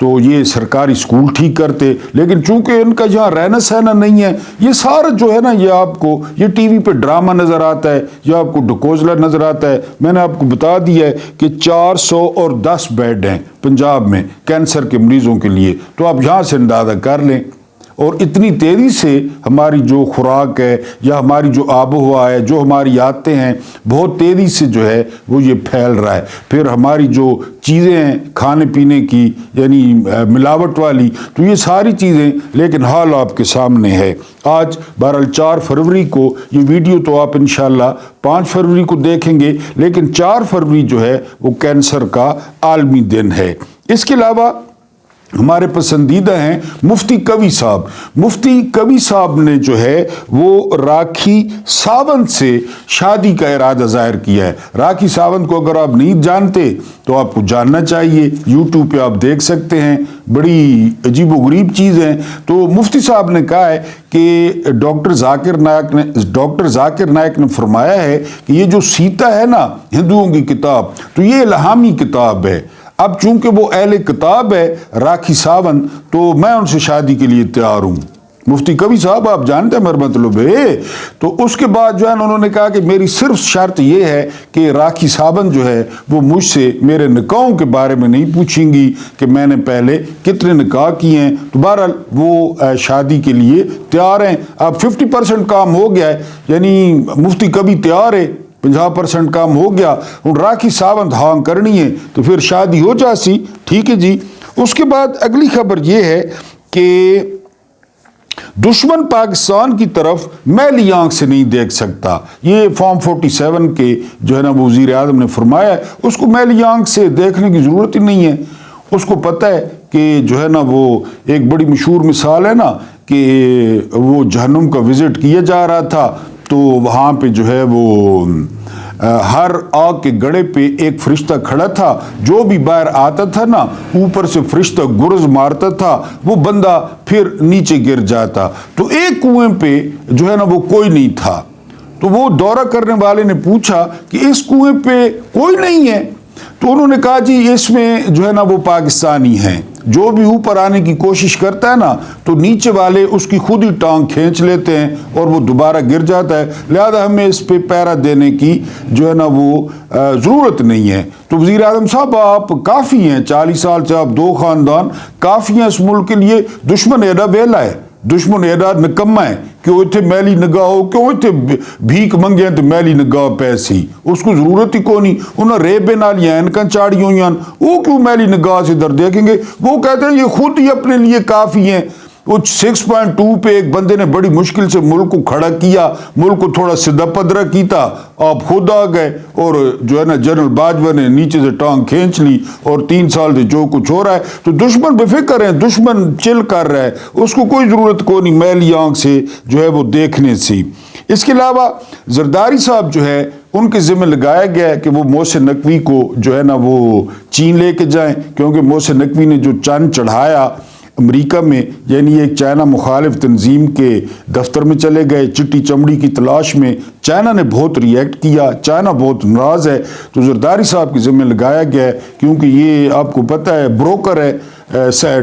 تو یہ سرکاری اسکول ٹھیک کرتے، لیکن چونکہ ان کا یہاں رہنا سہنا نہیں ہے، یہ سارا جو ہے نا یہ آپ کو یہ ٹی وی پہ ڈرامہ نظر آتا ہے، یہ آپ کو ڈکوزلا نظر آتا ہے۔ میں نے آپ کو بتا دیا ہے کہ 410 بیڈ ہیں پنجاب میں کینسر کے مریضوں کے لیے، تو آپ یہاں سے اندازہ کر لیں۔ اور اتنی تیزی سے ہماری جو خوراک ہے یا ہماری جو آب و ہوا ہے، جو ہماری عادتیں ہیں، بہت تیزی سے جو ہے وہ یہ پھیل رہا ہے۔ پھر ہماری جو چیزیں ہیں کھانے پینے کی یعنی ملاوٹ والی، تو یہ ساری چیزیں، لیکن حال آپ کے سامنے ہے۔ آج بہرحال 4 فروری کو یہ ویڈیو تو آپ انشاءاللہ 5 فروری کو دیکھیں گے، لیکن 4 فروری جو ہے وہ کینسر کا عالمی دن ہے۔ اس کے علاوہ ہمارے پسندیدہ ہیں مفتی کبھی صاحب۔ مفتی کبھی صاحب نے جو ہے وہ راکھی ساونت سے شادی کا ارادہ ظاہر کیا ہے۔ راکھی ساونت کو اگر آپ نہیں جانتے تو آپ کو جاننا چاہیے، یوٹیوب پہ آپ دیکھ سکتے ہیں، بڑی عجیب و غریب چیز ہیں۔ تو مفتی صاحب نے کہا ہے کہ ڈاکٹر ذاکر نائک نے فرمایا ہے کہ یہ جو سیتا ہے نا ہندوؤں کی کتاب، تو یہ الہامی کتاب ہے۔ اب چونکہ وہ اہل کتاب ہے راکھی ساونت، تو میں ان سے شادی کے لیے تیار ہوں۔ مفتی کبھی صاحب آپ جانتے ہیں میرا مطلب ہے۔ تو اس کے بعد جو ہے انہوں نے کہا کہ میری صرف شرط یہ ہے کہ راکھی ساونت جو ہے وہ مجھ سے میرے نکاحوں کے بارے میں نہیں پوچھیں گی کہ میں نے پہلے کتنے نکاح کیے ہیں۔ تو بہرحال وہ شادی کے لیے تیار ہیں۔ اب 50% کام ہو گیا ہے، یعنی مفتی کبھی تیار ہے، 50% کام ہو گیا، ہوں راکھی ساونت ہاں کرنی ہے تو پھر شادی ہو جاسی۔ ٹھیک ہے جی۔ اس کے بعد اگلی خبر یہ ہے کہ دشمن پاکستان کی طرف میلی آنکھ سے نہیں دیکھ سکتا۔ یہ فارم 47 کے جو ہے نا وزیر اعظم نے فرمایا ہے، اس کو میلی آنکھ سے دیکھنے کی ضرورت ہی نہیں ہے۔ اس کو پتہ ہے کہ جو ہے نا وہ ایک بڑی مشہور مثال ہے نا کہ وہ جہنم کا وزٹ کیا جا رہا تھا، تو وہاں پہ جو ہے وہ ہر آگ کے گڑے پہ ایک فرشتہ کھڑا تھا، جو بھی باہر آتا تھا نا اوپر سے فرشتہ گرز مارتا تھا، وہ بندہ پھر نیچے گر جاتا۔ تو ایک کنویں پہ جو ہے نا وہ کوئی نہیں تھا، تو وہ دورہ کرنے والے نے پوچھا کہ اس کنویں پہ کوئی نہیں ہے؟ تو انہوں نے کہا جی اس میں جو ہے نا وہ پاکستانی ہیں، جو بھی اوپر آنے کی کوشش کرتا ہے نا تو نیچے والے اس کی خود ہی ٹانگ کھینچ لیتے ہیں اور وہ دوبارہ گر جاتا ہے، لہذا ہمیں اس پہ پیرا دینے کی جو ہے نا وہ ضرورت نہیں ہے۔ تو وزیر اعظم صاحب آپ کافی ہیں، 40 سال سے آپ 2 خاندان کافی ہیں اس ملک کے لیے۔ دشمن ایڈا ویلا ہے، دشمن ایڈا نکمہ ہے کہ وہ اتنے میلی نگاہ ہو، کہ وہ اتنے بھیک منگے تو میلی نگاہ پیسی، اس کو ضرورت ہی کو نہیں۔ انہیں ریبے نال یا انکاں چاڑی ہوئی ہیں، وہ کیوں میلی نگاہ سے در دیکھیں گے؟ وہ کہتے ہیں یہ خود ہی اپنے لیے کافی ہیں۔ وہ 6.2 پہ ایک بندے نے بڑی مشکل سے ملک کو کھڑا کیا، ملک کو تھوڑا سدھا پدرا کیتا، آپ خود آ گئے اور جو ہے نا جنرل باجوہ نے نیچے سے ٹانگ کھینچ لی، اور 3 سال سے جو کچھ ہو رہا ہے تو دشمن بے فکر ہے، دشمن چل کر رہا ہے، اس کو کوئی ضرورت کو نہیں میلی آنکھ سے جو ہے وہ دیکھنے سے۔ اس کے علاوہ زرداری صاحب جو ہے ان کے ذمہ لگایا گیا ہے کہ وہ محسن نقوی کو جو ہے نا وہ چین لے کے جائیں، کیونکہ محسن نقوی نے جو چاند چڑھایا امریکہ میں، یعنی ایک چائنا مخالف تنظیم کے دفتر میں چلے گئے چٹی چمڑی کی تلاش میں، چائنا نے بہت ریئیکٹ کیا، چائنا بہت ناراض ہے، تو زرداری صاحب کے ذمہ لگایا گیا ہے، کیونکہ یہ آپ کو پتہ ہے بروکر ہے،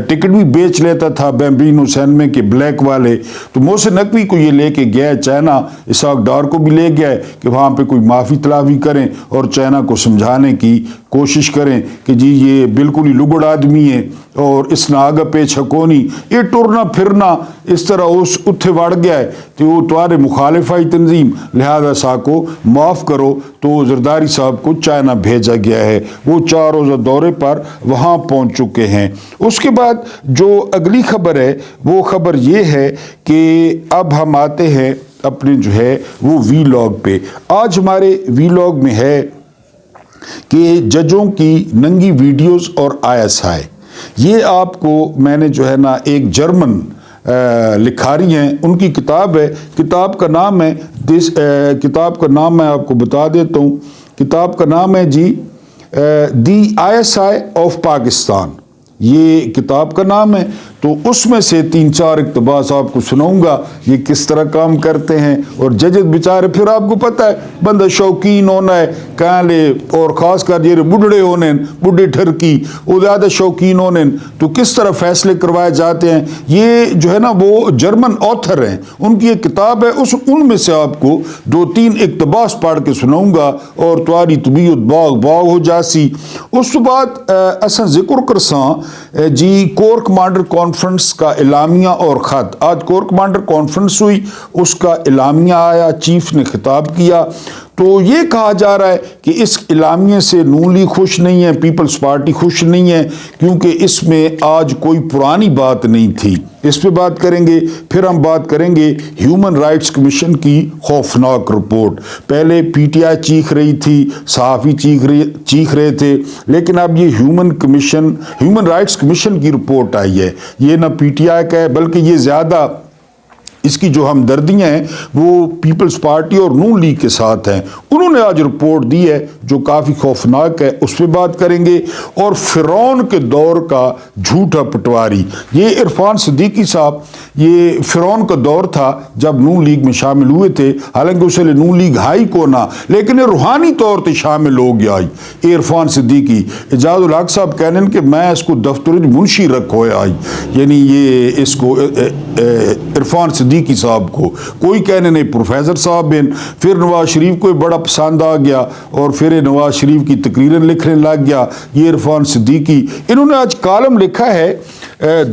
ٹکٹ بھی بیچ لیتا تھا بیمبینو سینمے کے بلیک والے۔ تو محسن نقوی کو یہ لے کے گیا ہے چائنا، اسحاق ڈار کو بھی لے گیا ہے کہ وہاں پہ کوئی معافی تلافی کریں اور چائنا کو سمجھانے کی کوشش کریں کہ جی یہ بالکل ہی لگڑ آدمی ہے اور اس نے آگا پیچھا کونی، یہ ٹرنا پھرنا اس طرح اس اتھے وڑ گیا ہے کہ وہ تمہارے مخالفائی تنظیم، لہذا سا کو معاف کرو۔ تو زرداری صاحب کو چائنا بھیجا گیا ہے، وہ 4 روزہ دورے پر وہاں پہنچ چکے ہیں۔ اس کے بعد جو اگلی خبر ہے وہ خبر یہ ہے کہ اب ہم آتے ہیں اپنے جو ہے وہ وی لاگ پہ۔ آج ہمارے وی لاگ میں ہے کہ ججوں کی ننگی ویڈیوز اور ISI، یہ آپ کو میں نے جو ہے نا ایک جرمن لکھاری ہیں ان کی کتاب ہے، کتاب کا نام ہے کتاب کا نام میں آپ کو بتا دیتا ہوں، کتاب کا نام ہے جی دی ISI آف پاکستان، یہ کتاب کا نام ہے. تو اس میں سے 3-4 اقتباس آپ کو سناؤں گا یہ کس طرح کام کرتے ہیں. اور ججز بیچارے پھر آپ کو پتہ ہے بندہ شوقین ہونا ہے کہاں لے, اور خاص کر یہ بڈھڑے ہونے بڈھے ٹھرکی وہ زیادہ شوقین ہونے تو کس طرح فیصلے کروائے جاتے ہیں. یہ جو ہے نا وہ جرمن آتھر ہیں, ان کی ایک کتاب ہے, ان میں سے آپ کو 2-3 اقتباس پڑھ کے سناؤں گا اور تمہاری طبیعت باغ باغ ہو جاسی. اس بعد اصل ذکر کرساں جی کور کمانڈر کانفرنس کا اعلامیہ اور خط. آج کور کمانڈر کانفرنس ہوئی, اس کا اعلامیہ آیا, چیف نے خطاب کیا. تو یہ کہا جا رہا ہے کہ اس اعلامیے سے نون لیگ خوش نہیں ہے, پیپلز پارٹی خوش نہیں ہے, کیونکہ اس میں آج کوئی پرانی بات نہیں تھی. اس پہ بات کریں گے. پھر ہم بات کریں گے ہیومن رائٹس کمیشن کی خوفناک رپورٹ. پہلے پی ٹی آئی چیخ رہی تھی, صحافی چیخ رہے تھے, لیکن اب یہ ہیومن رائٹس کمیشن کی رپورٹ آئی ہے. یہ نہ پی ٹی آئی کا ہے بلکہ یہ زیادہ اس کی جو ہمدردیاں ہیں وہ پیپلز پارٹی اور نون لیگ کے ساتھ ہیں. انہوں نے آج رپورٹ دی ہے جو کافی خوفناک ہے, اس پہ بات کریں گے. اور فرعون کے دور کا جھوٹا پٹواری, یہ عرفان صدیقی صاحب, یہ فرعون کا دور تھا جب نون لیگ میں شامل ہوئے تھے, حالانکہ اسے نون لیگ ہائی کو نہ, لیکن یہ روحانی طور پہ شامل ہو گیا. یہ عرفان صدیقی اعجاز الحق صاحب کہنے کہ میں اس کو دفتر منشی رکھ ہویا آئی, یعنی یہ اس کو عرفان صدیقی صاحب کو کوئی کہنے نہیں پروفیسر صاحب بن. پھر نواز شریف کو بڑا پسند آ گیا اور پھر نواز شریف کی تقریریں لکھنے لگ گیا. یہ عرفان صدیقی, انہوں نے آج کالم لکھا ہے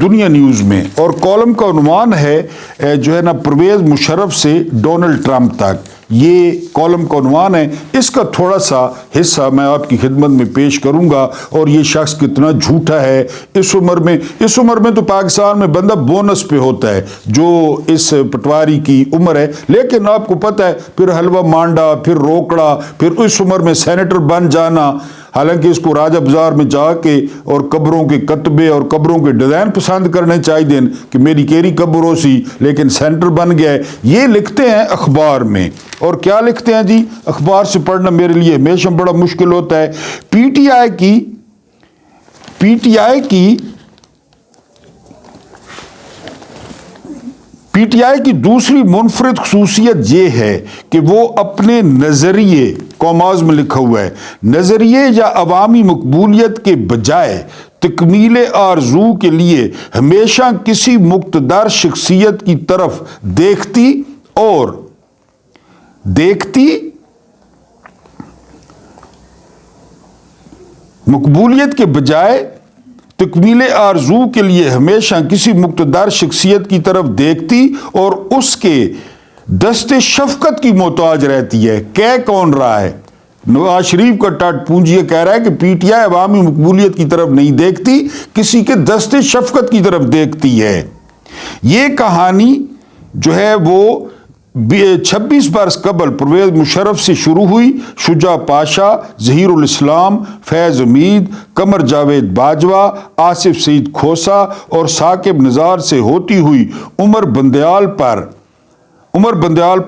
دنیا نیوز میں, اور کالم کا عنوان ہے جو ہے نا پرویز مشرف سے ڈونلڈ ٹرمپ تک. یہ کالم کا عنوان ہے. اس کا تھوڑا سا حصہ میں آپ کی خدمت میں پیش کروں گا, اور یہ شخص کتنا جھوٹا ہے اس عمر میں تو پاکستان میں بندہ بونس پہ ہوتا ہے جو اس پٹواری کی عمر ہے. لیکن آپ کو پتہ ہے پھر حلوہ مانڈا, پھر روکڑا, پھر اس عمر میں سینیٹر بن جانا, حالانکہ اس کو راجہ بازار میں جا کے اور قبروں کے کتبے اور قبروں کے ڈیزائن پسند کرنے چاہیے کہ میری کیری قبر ہو سی, لیکن سینٹر بن گیا ہے. یہ لکھتے ہیں اخبار میں, اور کیا لکھتے ہیں جی, اخبار سے پڑھنا میرے لیے ہمیشہ بڑا مشکل ہوتا ہے. پی ٹی آئی کی دوسری منفرد خصوصیت یہ ہے کہ وہ اپنے نظریے, کاماز میں لکھا ہوا ہے, نظریے یا عوامی مقبولیت کے بجائے تکمیل آرزو کے لیے ہمیشہ کسی مقتدر شخصیت کی طرف دیکھتی مقبولیت کے بجائے تکمیل آرزو کے لیے ہمیشہ کسی مقتدر شخصیت کی طرف دیکھتی اور اس کے دست شفقت کی محتاج رہتی ہے. کہہ کون رہا ہے؟ نواز شریف کا ٹٹ پونجی یہ کہہ رہا ہے کہ پی ٹی آئی عوامی مقبولیت کی طرف نہیں دیکھتی, کسی کے دست شفقت کی طرف دیکھتی ہے. یہ کہانی جو ہے وہ 26 برس قبل پرویز مشرف سے شروع ہوئی. شجاع پاشا, ظہیر الاسلام, فیض امید, قمر جاوید باجوہ, آصف سعید کھوسا اور ثاقب نزار سے ہوتی ہوئی عمر بندیال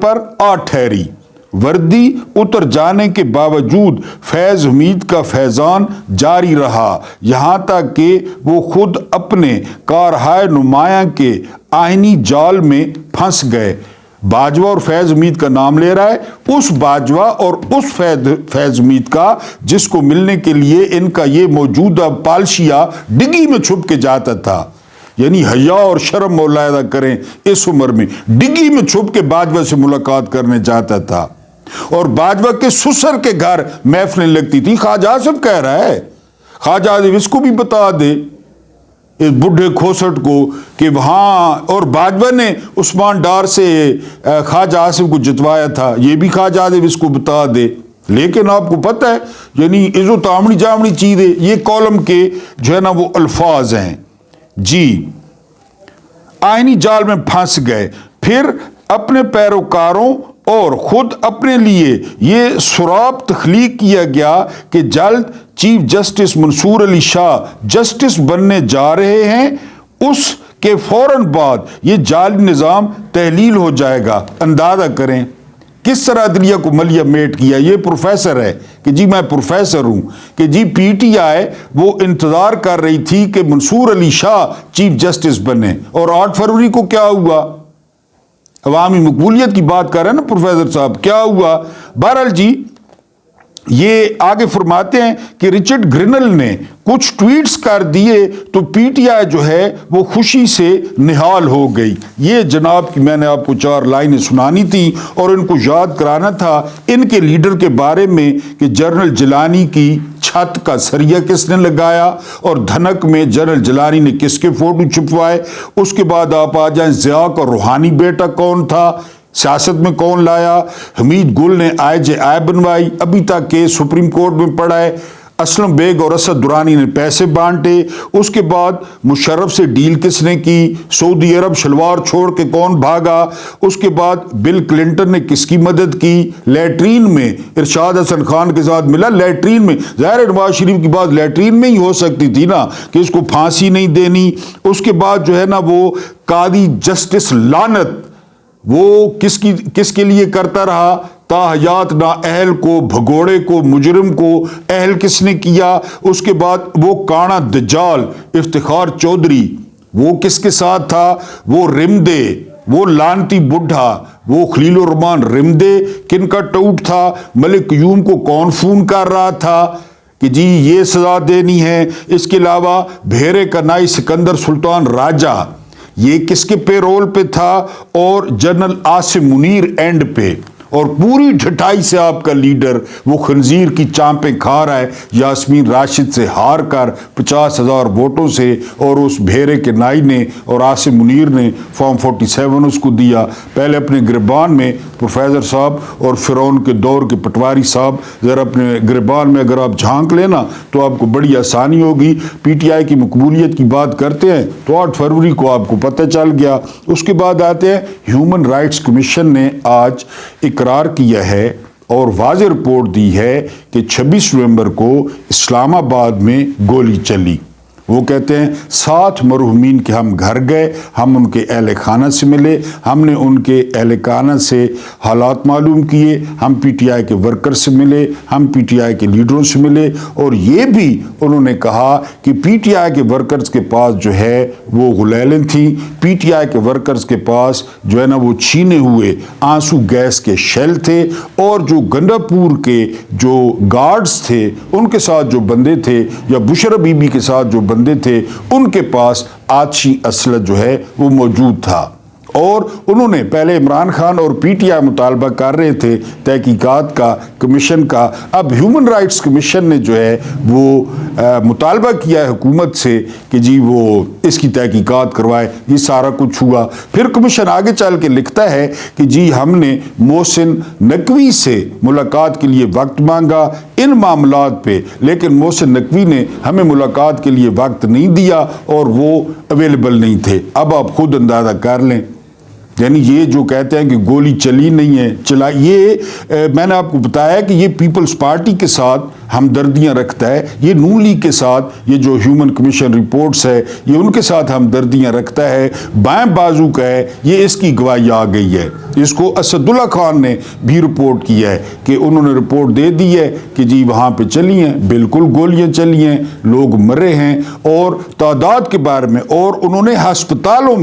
پر آ ٹھہری. وردی اتر جانے کے باوجود فیض امید کا فیضان جاری رہا, یہاں تک کہ وہ خود اپنے کارہائے نمایاں کے آئینی جال میں پھنس گئے. باجوہ اور فیض امید کا نام لے رہا ہے, اس باجوہ اور اس فیض امید کا جس کو ملنے کے لیے ان کا یہ موجودہ پالشیا ڈگی میں چھپ کے جاتا تھا. یعنی حیا اور شرم ملاحظہ کریں, اس عمر میں ڈگی میں چھپ کے باجوہ سے ملاقات کرنے جاتا تھا, اور باجوہ کے سسر کے گھر محفلیں لگتی تھی. خواجہ آصف کہہ رہا ہے, خواجہ آصف اس کو بھی بتا دے اس بڈھے کھوسٹ کو کہ وہاں, اور باجوہ نے عثمان ڈار سے خواجہ آصف کو جتوایا تھا, یہ بھی خواجہ آصف اس کو بتا دے. لیکن آپ کو پتہ ہے یعنی عزو تامڑی جامڑی چیز ہے. یہ کالم کے جو ہے نا وہ الفاظ ہیں جی, آئینی جال میں پھنس گئے, پھر اپنے پیروکاروں اور خود اپنے لیے یہ سراب تخلیق کیا گیا کہ جلد چیف جسٹس منصور علی شاہ جسٹس بننے جا رہے ہیں, اس کے فوراً بعد یہ جعلی نظام تحلیل ہو جائے گا. اندازہ کریں کس طرح عدلیہ کو ملیہ میٹ کیا. یہ پروفیسر ہے, کہ جی میں پروفیسر ہوں کہ جی پی ٹی آئی وہ انتظار کر رہی تھی کہ منصور علی شاہ چیف جسٹس بنے، اور 8 فروری کو کیا ہوا؟ عوامی مقبولیت کی بات کر رہے ہیں نا پروفیسر صاحب، کیا ہوا؟ بہرحال جی یہ آگے فرماتے ہیں کہ رچرڈ گرینل نے کچھ ٹویٹس کر دیے تو پی ٹی آئی جو ہے وہ خوشی سے نہال ہو گئی۔ یہ جناب کی میں نے آپ کو 4 لائنیں سنانی تھی اور ان کو یاد کرانا تھا ان کے لیڈر کے بارے میں کہ جنرل جیلانی کی چھت کا سریہ کس نے لگایا اور دھنک میں جنرل جیلانی نے کس کے فوٹو چھپوائے۔ اس کے بعد آپ آ جائیں ضیاء کا روحانی بیٹا کون تھا، سیاست میں کون لایا، حمید گل نے IJI بنوائی، ابھی تک کیس سپریم کورٹ میں پڑا ہے، اسلم بیگ اور اسد درانی نے پیسے بانٹے۔ اس کے بعد مشرف سے ڈیل کس نے کی، سعودی عرب شلوار چھوڑ کے کون بھاگا۔ اس کے بعد بل کلنٹن نے کس کی مدد کی، لیٹرین میں ارشاد حسن خان کے ساتھ ملا، لیٹرین میں، ظاہر نواز شریف کی بات لیٹرین میں ہی ہو سکتی تھی نا کہ اس کو پھانسی نہیں دینی۔ اس کے بعد جو ہے نا وہ قاضی جسٹس لعنت وہ کس کے لیے کرتا رہا، تاحیات نااہل کو، بھگوڑے کو، مجرم کو اہل کس نے کیا۔ اس کے بعد وہ کانا دجال افتخار چودھری وہ کس کے ساتھ تھا، وہ رمدے، وہ لانتی بڈھا، وہ خلیل الرحمان رمدے کن کا ٹوٹ تھا، ملک قیوم کو کون فون کر رہا تھا کہ جی یہ سزا دینی ہے۔ اس کے علاوہ بھیرے کا نائی سکندر سلطان راجہ یہ کس کے پے رول پہ تھا، اور جنرل عاصم منیر اینڈ پہ، اور پوری ڈھٹائی سے آپ کا لیڈر وہ خنزیر کی چانپیں کھا رہا ہے یاسمین راشد سے ہار کر 50,000 ووٹوں سے، اور اس بھیرے کے نائی نے اور عاصم منیر نے فارم 47 اس کو دیا۔ پہلے اپنے گریبان میں پروفیسر صاحب اور فرعون کے دور کے پٹواری صاحب ذرا اپنے گریبان میں اگر آپ جھانک لینا تو آپ کو بڑی آسانی ہوگی۔ پی ٹی آئی کی مقبولیت کی بات کرتے ہیں تو 8 فروری کو آپ کو پتہ چل گیا۔ اس کے بعد آتے ہیں ہیومن رائٹس کمیشن نے آج اقرار کیا ہے اور واضح رپورٹ دی ہے کہ 26 نومبر کو اسلام آباد میں گولی چلی۔ وہ کہتے ہیں 7 مرحومین کے ہم گھر گئے، ہم ان کے اہل خانہ سے ملے، ہم نے ان کے اہل خانہ سے حالات معلوم کیے، ہم پی ٹی آئی کے ورکر سے ملے، ہم پی ٹی آئی کے لیڈروں سے ملے، اور یہ بھی انہوں نے کہا کہ پی ٹی آئی کے ورکرز کے پاس جو ہے وہ غلیلیں تھیں، پی ٹی آئی کے ورکرز کے پاس جو ہے نا وہ چھینے ہوئے آنسو گیس کے شیل تھے، اور جو گنڈا پور کے جو گارڈز تھے ان کے ساتھ جو بندے تھے یا بشرا بی بی کے ساتھ جو بندے تھے ان کے پاس آتشی اسلحہ جو ہے وہ موجود تھا۔ اور انہوں نے پہلے عمران خان اور پی ٹی آئی مطالبہ کر رہے تھے تحقیقات کا، کمیشن کا، اب ہیومن رائٹس کمیشن نے جو ہے وہ مطالبہ کیا ہے حکومت سے کہ جی وہ اس کی تحقیقات کروائے۔ یہ سارا کچھ ہوا، پھر کمیشن آگے چل کے لکھتا ہے کہ جی ہم نے محسن نقوی سے ملاقات کے لیے وقت مانگا ان معاملات پہ، لیکن محسن نقوی نے ہمیں ملاقات کے لیے وقت نہیں دیا اور وہ اویلیبل نہیں تھے۔ اب آپ خود اندازہ کر لیں، یعنی یہ جو کہتے ہیں کہ گولی چلی نہیں ہے، چلا، یہ میں نے آپ کو بتایا کہ یہ پیپلز پارٹی کے ساتھ ہمدردیاں رکھتا ہے، یہ نون لیگ کے ساتھ یہ جو ہیومن کمیشن رپورٹس ہے یہ ان کے ساتھ ہمدردیاں رکھتا ہے، بائیں بازو کا ہے، یہ اس کی گواہی آ گئی ہے۔ اس کو اسد اللہ خان نے بھی رپورٹ کیا ہے کہ انہوں نے رپورٹ دے دی ہے کہ جی وہاں پہ چلی ہیں، بالکل گولیاں چلی ہیں، لوگ مرے ہیں، اور تعداد کے بارے میں، اور انہوں نے ہسپتالوں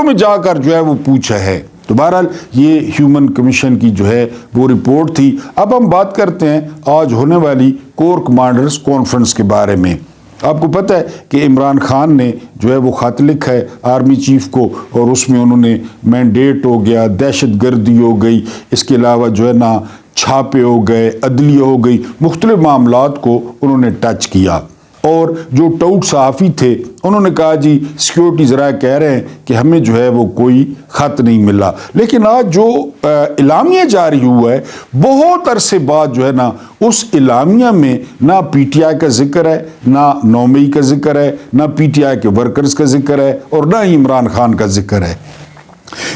میں جا کر جو ہے وہ پوچھا ہے۔ تو بہرحال یہ ہیومن کمیشن کی جو ہے وہ رپورٹ تھی۔ اب ہم بات کرتے ہیں آج ہونے والی کور کمانڈرز کانفرنس کے بارے میں۔ آپ کو پتہ ہے کہ عمران خان نے جو ہے وہ خط لکھا ہے آرمی چیف کو، اور اس میں انہوں نے مینڈیٹ ہو گیا، دہشت گردی ہو گئی، اس کے علاوہ جو ہے نا چھاپے ہو گئے، عدلیہ ہو گئی، مختلف معاملات کو انہوں نے ٹچ کیا۔ اور جو ٹاؤٹ صحافی تھے انہوں نے کہا جی سیکیورٹی ذرائع کہہ رہے ہیں کہ ہمیں جو ہے وہ کوئی خط نہیں ملا، لیکن آج جو اعلامیہ جاری ہوا ہے بہت عرصے بعد جو ہے نا اس اعلامیہ میں نہ پی ٹی آئی کا ذکر ہے، نہ 9 مئی کا ذکر ہے، نہ پی ٹی آئی کے ورکرز کا ذکر ہے، اور نہ ہی عمران خان کا ذکر ہے۔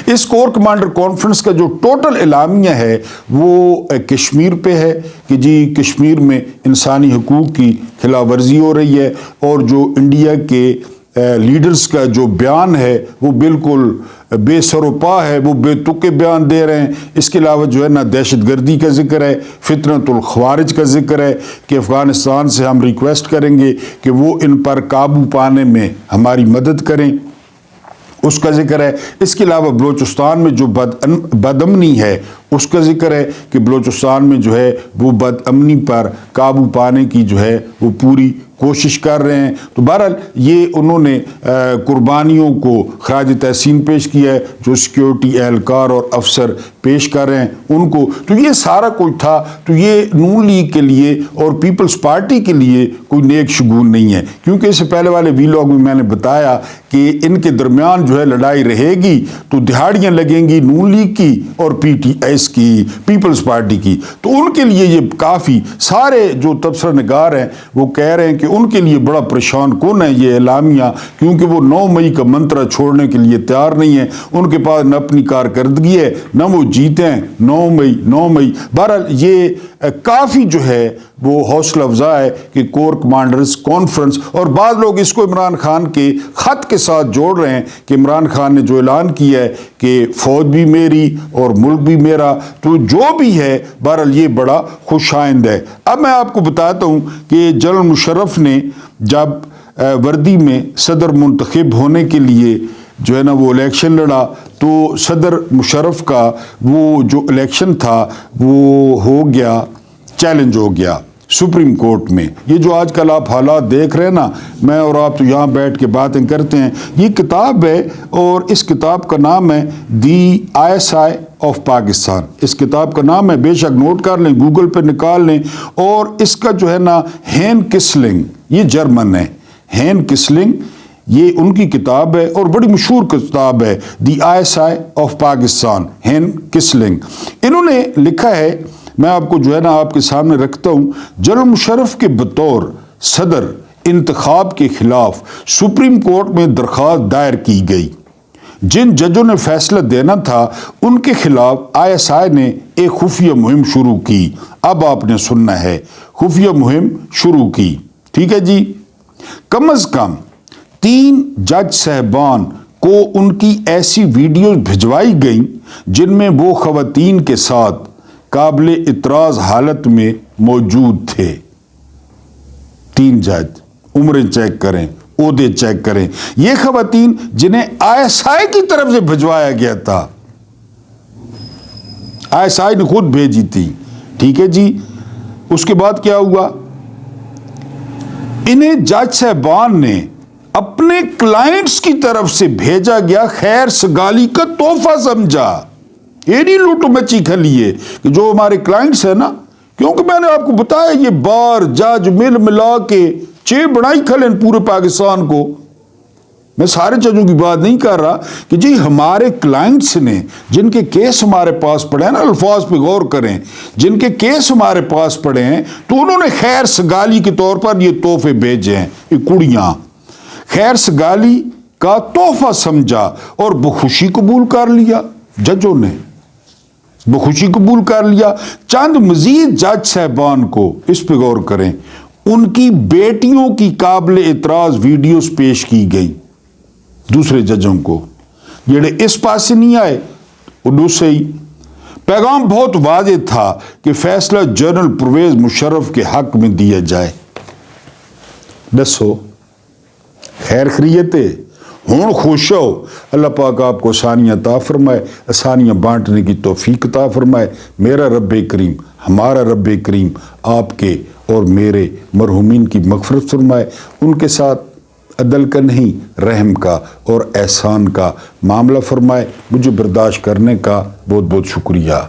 اس کور کمانڈر کانفرنس کا جو ٹوٹل اعلامیہ ہے وہ کشمیر پہ ہے کہ جی کشمیر میں انسانی حقوق کی خلاف ورزی ہو رہی ہے، اور جو انڈیا کے لیڈرز کا جو بیان ہے وہ بالکل بے سر و پا ہے، وہ بے تکے بیان دے رہے ہیں۔ اس کے علاوہ جو ہے نا دہشت گردی کا ذکر ہے، فتنۃ الخوارج کا ذکر ہے کہ افغانستان سے ہم ریکویسٹ کریں گے کہ وہ ان پر قابو پانے میں ہماری مدد کریں، اس کا ذکر ہے۔ اس کے علاوہ بلوچستان میں جو بد امنی ہے اس کا ذکر ہے کہ بلوچستان میں جو ہے وہ بد امنی پر قابو پانے کی جو ہے وہ پوری کوشش کر رہے ہیں۔ تو بہرحال یہ انہوں نے قربانیوں کو خراج تحسین پیش کیا ہے جو سیکیورٹی اہلکار اور افسر پیش کر رہے ہیں ان کو۔ تو یہ سارا کچھ تھا، تو یہ نون لیگ کے لیے اور پیپلز پارٹی کے لیے کوئی نیک شگون نہیں ہے، کیونکہ اس سے پہلے والے ویلاگ میں میں نے بتایا کہ ان کے درمیان جو ہے لڑائی رہے گی تو دہاڑیاں لگیں گی نون لیگ کی اور پی ٹی ایس کی، پیپلز پارٹی کی۔ تو ان کے لیے یہ کافی، سارے جو تبصرہ نگار ہیں وہ کہہ رہے ہیں کہ ان کے لیے بڑا پریشان کن ہے یہ اعلامیہ، کیونکہ وہ 9 مئی کا منترا چھوڑنے کے لیے تیار نہیں ہیں۔ ان کے پاس نہ اپنی کارکردگی ہے نہ وہ جیتے ہیں۔ 9 مئی بہرحال یہ کافی جو ہے وہ حوصلہ افزا ہے کہ کور کمانڈرز کانفرنس، اور بعض لوگ اس کو عمران خان کے خط کے ساتھ جوڑ رہے ہیں کہ عمران خان نے جو اعلان کیا ہے کہ فوج بھی میری اور ملک بھی میرا، تو جو بھی ہے بہرحال یہ بڑا خوش آئند ہے۔ اب میں آپ کو بتاتا ہوں کہ جنرل مشرف نے جب وردی میں صدر منتخب ہونے کے لیے جو ہے نا وہ الیکشن لڑا، تو صدر مشرف کا وہ جو الیکشن تھا وہ ہو گیا، چیلنج ہو گیا سپریم کورٹ میں۔ یہ جو آج کل آپ حالات دیکھ رہے ہیں نا، میں اور آپ تو یہاں بیٹھ کے باتیں کرتے ہیں، یہ کتاب ہے اور اس کتاب کا نام ہے دی ISI آف پاکستان۔ اس کتاب کا نام ہے، بے شک نوٹ کر لیں، گوگل پہ نکال لیں، اور اس کا جو ہے نا ہین کسلنگ، یہ جرمن ہے، ہین کسلنگ یہ ان کی کتاب ہے اور بڑی مشہور کتاب ہے، دی ISI آف پاکستان، ہین کسلنگ۔ انہوں نے لکھا ہے، میں آپ کو جو ہے نا آپ کے سامنے رکھتا ہوں، جنرل مشرف کے بطور صدر انتخاب کے خلاف سپریم کورٹ میں درخواست دائر کی گئی۔ جن ججوں نے فیصلہ دینا تھا ان کے خلاف ISI نے ایک خفیہ مہم شروع کی۔ اب آپ نے سننا ہے، خفیہ مہم شروع کی، ٹھیک ہے جی۔ کم از کم 3 جج صاحبان کو ان کی ایسی ویڈیوز بھجوائی گئیں جن میں وہ خواتین کے ساتھ قابل اعتراض حالت میں موجود تھے۔ 3 جج، عمریں چیک کریں، عہدے چیک کریں، یہ خواتین جنہیں ISI کی طرف سے بھجوایا گیا تھا، ISI نے خود بھیجی تھی، ٹھیک ہے جی۔ اس کے بعد کیا ہوا، انہیں جج صاحبان نے اپنے کلائنٹس کی طرف سے بھیجا گیا خیر سگالی کا تحفہ سمجھا۔ یہ نہیں لوٹو مچی کھلیے کہ جو ہمارے کلائنٹس ہیں نا، کیونکہ میں نے آپ کو بتایا یہ بار جج ملا کے بڑائی کھلیں پورے پاکستان کو۔ میں سارے ججوں کی بات نہیں کر رہا کہ جی ہمارے کلائنٹس نے جن کے کیس ہمارے پاس پڑے ہیں نا، الفاظ پہ غور کریں، جن کے کیس ہمارے پاس پڑے ہیں تو انہوں نے خیر سگالی کے طور پر یہ تحفے بھیجے ہیں، یہ کڑیاں خیر سگالی کا تحفہ سمجھا اور بخوشی قبول کر لیا۔ ججوں نے بخوشی قبول کر لیا۔ چند مزید جج صاحبان کو، اس پہ غور کریں، ان کی بیٹیوں کی قابل اعتراض ویڈیوز پیش کی گئی دوسرے ججوں کو، جڑے اس پاس سے نہیں آئے وہ دوسرے ہی۔ پیغام بہت واضح تھا کہ فیصلہ جنرل پرویز مشرف کے حق میں دیا جائے۔ دسو خیر خیریت ہے، ہون خوش ہو، اللہ پاک آپ کو آسانیاں عطا فرمائے، آسانیاں بانٹنے کی توفیق عطا فرمائے۔ میرا رب کریم، ہمارا رب کریم آپ کے اور میرے مرحومین کی مغفرت فرمائے، ان کے ساتھ عدل کا نہیں رحم کا اور احسان کا معاملہ فرمائے۔ مجھے برداشت کرنے کا بہت بہت شکریہ۔